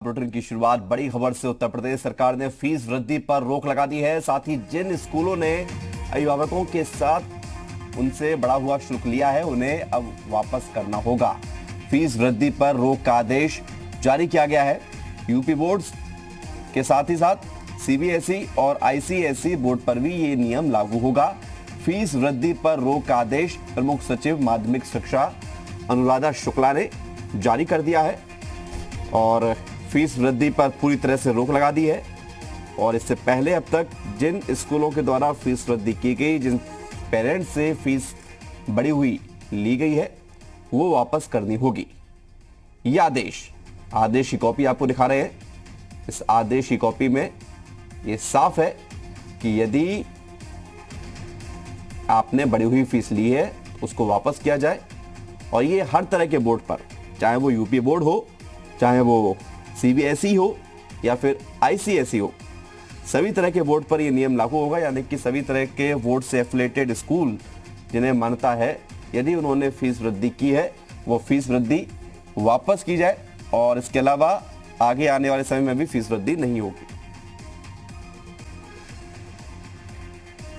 Bulletin की शुरुआत बड़ी खबर से। उत्तर प्रदेश सरकार ने फीस वृद्धि पर रोक लगा दी है। साथ ही जिन स्कूलों ने अभिभावकों के साथ उनसे बढ़ा हुआ शुल्क लिया है उन्हें अब वापस करना होगा। फीस वृद्धि पर रोक का आदेश जारी किया गया है। यूपी बोर्ड के साथ ही साथ सीबीएसई और आईसीएसई बोर्ड पर भी ये नियम लागू होगा। फीस वृद्धि पर रोक का आदेश प्रमुख सचिव माध्यमिक शिक्षा अनुराधा शुक्ला ने जारी कर दिया है और फीस वृद्धि पर पूरी तरह से रोक लगा दी है। और इससे पहले अब तक जिन स्कूलों के द्वारा फीस वृद्धि की गई, जिन पेरेंट्स से फीस बढ़ी हुई ली गई है, वो वापस करनी होगी। यह आदेश की कॉपी आपको दिखा रहे हैं। इस आदेश की कॉपी में ये साफ है कि यदि आपने बढ़ी हुई फीस ली है उसको वापस किया जाए। और ये हर तरह के बोर्ड पर, चाहे वो यूपी बोर्ड हो, चाहे वो सीबीएसई हो या फिर आईसीएसई हो, सभी तरह के बोर्ड पर यह नियम लागू होगा। यानी कि सभी तरह के बोर्ड से एफिलेटेड स्कूल जिन्हें मान्यता है, यदि उन्होंने फीस वृद्धि की है वो फीस वृद्धि वापस की जाए और इसके अलावा आगे आने वाले समय में भी फीस वृद्धि नहीं होगी।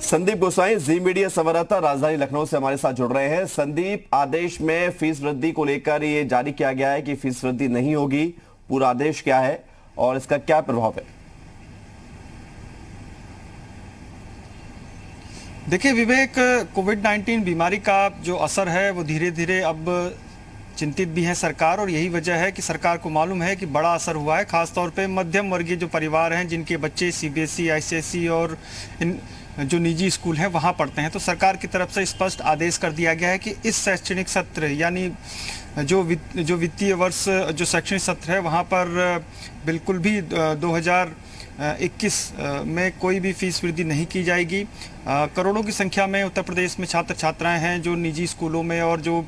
संदीप गोसाई जी मीडिया संवाददाता राजधानी लखनऊ से हमारे साथ जुड़ रहे हैं। संदीप, आदेश में फीस वृद्धि को लेकर ये जारी किया गया है कि फीस वृद्धि नहीं होगी। पूरा आदेश क्या है और इसका क्या प्रभाव है? देखिए विवेक, कोविड-19 बीमारी का जो असर है वो धीरे धीरे अब चिंतित भी है सरकार, और यही वजह है कि सरकार को मालूम है कि बड़ा असर हुआ है, खासतौर पे मध्यम वर्गीय जो परिवार हैं जिनके बच्चे सीबीएसई, आईसीएसई और इन जो निजी स्कूल हैं वहाँ पढ़ते हैं। तो सरकार की तरफ से स्पष्ट आदेश कर दिया गया है कि इस शैक्षणिक सत्र यानी जो वित्तीय वर्ष जो शैक्षणिक सत्र है वहाँ पर बिल्कुल भी 2021 में कोई भी फीस वृद्धि नहीं की जाएगी। करोड़ों की संख्या में उत्तर प्रदेश में छात्र छात्राएं हैं जो निजी स्कूलों में और जो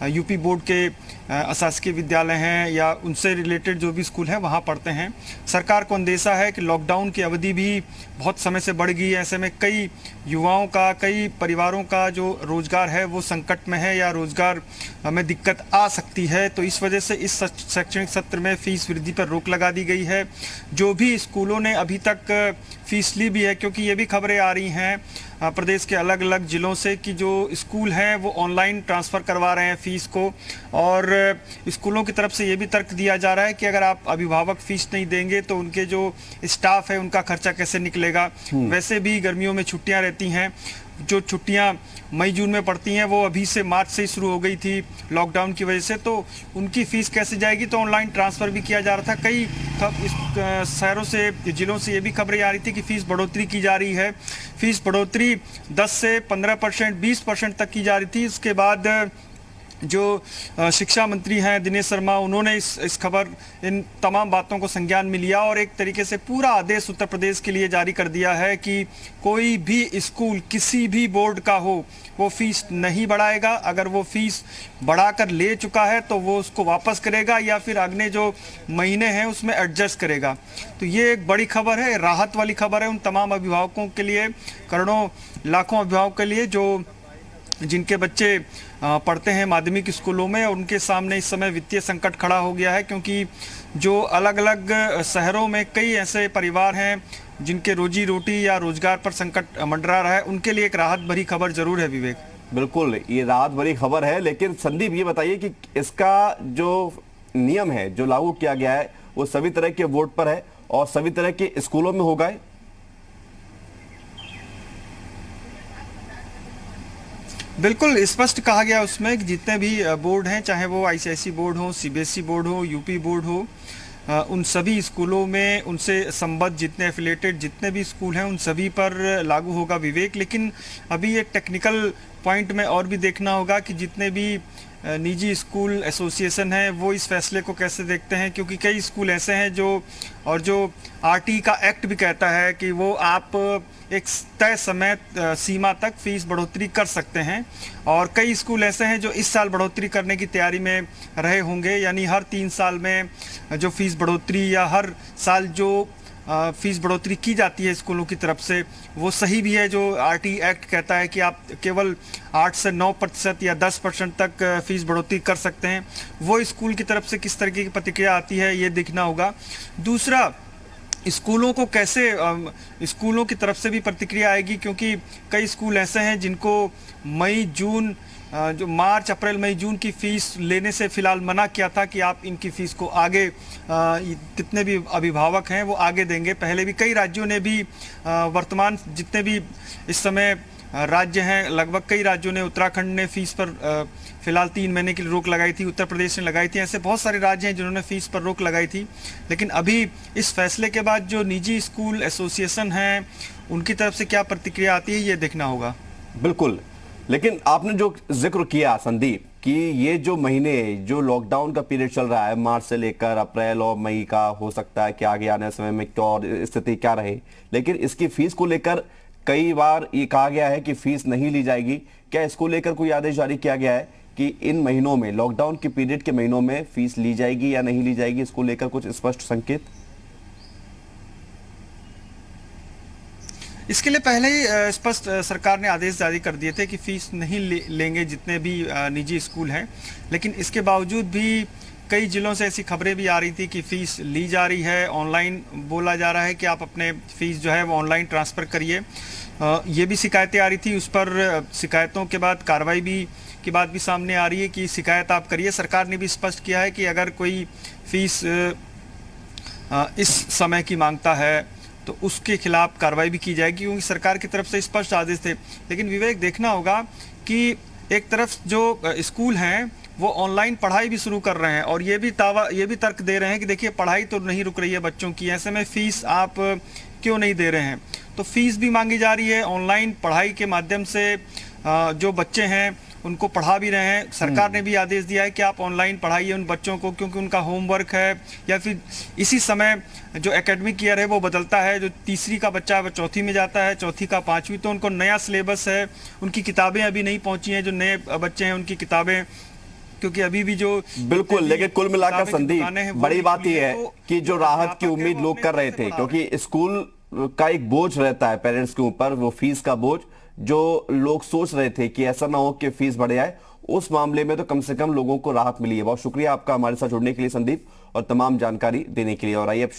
यूपी बोर्ड के अशासकीय विद्यालय हैं या उनसे रिलेटेड जो भी स्कूल हैं वहाँ पढ़ते हैं। सरकार को अंदेशा है कि लॉकडाउन की अवधि भी बहुत समय से बढ़ गई है। ऐसे में कई युवाओं का, कई परिवारों का जो रोजगार है वो संकट में है या रोजगार में दिक्कत आ सकती है। तो इस वजह से इस शैक्षणिक सत्र में फीस वृद्धि पर रोक लगा दी गई है। जो भी स्कूलों ने अभी तक फीस ली भी है, क्योंकि ये भी खबरें आ रही हैं प्रदेश के अलग अलग ज़िलों से कि जो स्कूल हैं वो ऑनलाइन ट्रांसफ़र करवा रहे हैं फ़ीस को, और स्कूलों की तरफ से ये भी तर्क दिया जा रहा है कि अगर आप अभिभावक फ़ीस नहीं देंगे तो उनके जो स्टाफ है उनका खर्चा कैसे निकलेगा। वैसे भी गर्मियों में छुट्टियां रहती हैं, जो छुट्टियां मई जून में पड़ती हैं वो अभी से मार्च से ही शुरू हो गई थी लॉकडाउन की वजह से, तो उनकी फ़ीस कैसे जाएगी। तो ऑनलाइन ट्रांसफ़र भी किया जा रहा था। कई शहरों से, ज़िलों से ये भी खबरें आ रही थी कि फ़ीस बढ़ोतरी की जा रही है। फ़ीस बढ़ोतरी 10 से 15%, 20% तक की जा रही थी। उसके बाद जो शिक्षा मंत्री हैं दिनेश शर्मा, उन्होंने इस खबर, इन तमाम बातों को संज्ञान में लिया और एक तरीके से पूरा आदेश उत्तर प्रदेश के लिए जारी कर दिया है कि कोई भी स्कूल किसी भी बोर्ड का हो वो फीस नहीं बढ़ाएगा। अगर वो फीस बढ़ाकर ले चुका है तो वो उसको वापस करेगा या फिर अगले जो महीने हैं उसमें एडजस्ट करेगा। तो ये एक बड़ी खबर है, राहत वाली खबर है उन तमाम अभिभावकों के लिए, करोड़ों लाखों अभिभावकों के लिए जो जिनके बच्चे पढ़ते हैं माध्यमिक स्कूलों में, और उनके सामने इस समय वित्तीय संकट खड़ा हो गया है। क्योंकि जो अलग अलग शहरों में कई ऐसे परिवार हैं जिनके रोजी रोटी या रोजगार पर संकट मंडरा रहा है, उनके लिए एक राहत भरी खबर जरूर है विवेक। बिल्कुल, ये राहत भरी खबर है। लेकिन संदीप, ये बताइए कि इसका जो नियम है जो लागू किया गया है वो सभी तरह के बोर्ड पर है और सभी तरह के स्कूलों में होगा? बिल्कुल स्पष्ट कहा गया उसमें कि जितने भी बोर्ड हैं, चाहे वो आईसीएसई बोर्ड हो, सीबीएसई बोर्ड हो, यूपी बोर्ड हो, उन सभी स्कूलों में उनसे संबद्ध जितने एफिलेटेड जितने भी स्कूल हैं उन सभी पर लागू होगा विवेक। लेकिन अभी एक टेक्निकल पॉइंट में और भी देखना होगा कि जितने भी निजी स्कूल एसोसिएशन हैं वो इस फैसले को कैसे देखते हैं, क्योंकि कई स्कूल ऐसे हैं जो आरटी का एक्ट भी कहता है कि वो आप एक तय समय सीमा तक फीस बढ़ोतरी कर सकते हैं, और कई स्कूल ऐसे हैं जो इस साल बढ़ोतरी करने की तैयारी में रहे होंगे। यानी हर 3 साल में जो फीस बढ़ोतरी या हर साल जो फीस बढ़ोतरी की जाती है स्कूलों की तरफ से, वो सही भी है। जो आरटी एक्ट कहता है कि आप केवल 8 से 9% या 10% तक फीस बढ़ोतरी कर सकते हैं, वो स्कूल की तरफ से किस तरीके की प्रतिक्रिया आती है ये देखना होगा। दूसरा, स्कूलों को कैसे स्कूलों की तरफ से भी प्रतिक्रिया आएगी, क्योंकि कई स्कूल ऐसे हैं जिनको मई जून जो मार्च अप्रैल मई जून की फ़ीस लेने से फ़िलहाल मना किया था कि आप इनकी फ़ीस को आगे जितने भी अभिभावक हैं वो आगे देंगे। पहले भी कई राज्यों ने भी वर्तमान जितने भी इस समय राज्य हैं, लगभग कई राज्यों ने, उत्तराखंड ने फ़ीस पर फ़िलहाल 3 महीने की रोक लगाई थी, उत्तर प्रदेश ने लगाई थी। ऐसे बहुत सारे राज्य हैं जिन्होंने फ़ीस पर रोक लगाई थी। लेकिन अभी इस फैसले के बाद जो निजी स्कूल एसोसिएशन हैं उनकी तरफ से क्या प्रतिक्रिया आती है ये देखना होगा। बिल्कुल, लेकिन आपने जो जिक्र किया संदीप कि ये जो महीने जो लॉकडाउन का पीरियड चल रहा है, मार्च से लेकर अप्रैल और मई का, हो सकता है कि आगे आने समय में क्या और स्थिति क्या रहे, लेकिन इसकी फीस को लेकर कई बार ये कहा गया है कि फीस नहीं ली जाएगी। क्या इसको लेकर कोई आदेश जारी किया गया है कि इन महीनों में, लॉकडाउन के पीरियड के महीनों में फीस ली जाएगी या नहीं ली जाएगी? इसको लेकर कुछ स्पष्ट संकेत? इसके लिए पहले ही स्पष्ट सरकार ने आदेश जारी कर दिए थे कि फीस नहीं लेंगे जितने भी निजी स्कूल हैं। लेकिन इसके बावजूद भी कई जिलों से ऐसी खबरें भी आ रही थी कि फ़ीस ली जा रही है, ऑनलाइन बोला जा रहा है कि आप अपने फ़ीस जो है वो ऑनलाइन ट्रांसफ़र करिए। ये भी शिकायतें आ रही थी, उस पर शिकायतों के बाद कार्रवाई भी की बात भी सामने आ रही है कि शिकायत आप करिए। सरकार ने भी स्पष्ट किया है कि अगर कोई फ़ीस इस समय की मांगता है तो उसके खिलाफ कार्रवाई भी की जाएगी, क्योंकि सरकार की तरफ से स्पष्ट आदेश थे। लेकिन विवेक, देखना होगा कि एक तरफ जो स्कूल हैं वो ऑनलाइन पढ़ाई भी शुरू कर रहे हैं और ये भी तर्क दे रहे हैं कि देखिए पढ़ाई तो नहीं रुक रही है बच्चों की, ऐसे में फ़ीस आप क्यों नहीं दे रहे हैं। तो फीस भी मांगी जा रही है, ऑनलाइन पढ़ाई के माध्यम से जो बच्चे हैं उनको पढ़ा भी रहे हैं। सरकार ने भी आदेश दिया है कि आप ऑनलाइन पढ़ाइए उन बच्चों को, क्योंकि उनका होमवर्क है या फिर इसी समय जो एकेडमिक ईयर है वो बदलता है। जो तीसरी का बच्चा है वो चौथी में जाता है, चौथी का 5वीं, तो उनको नया सिलेबस है, उनकी किताबें अभी नहीं पहुंची हैं। जो नए बच्चे हैं उनकी किताबें, क्योंकि अभी भी जो बिल्कुल, लेकिन कुल मिलाकर संदीप बड़ी बात यह है कि जो राहत की उम्मीद लोग कर रहे थे, क्योंकि स्कूल का एक बोझ रहता है पेरेंट्स के ऊपर, वो फीस का बोझ, जो लोग सोच रहे थे कि ऐसा ना हो कि फीस बढ़ जाए, उस मामले में तो कम से कम लोगों को राहत मिली है। बहुत शुक्रिया आपका हमारे साथ जुड़ने के लिए संदीप और तमाम जानकारी देने के लिए। और आइए अब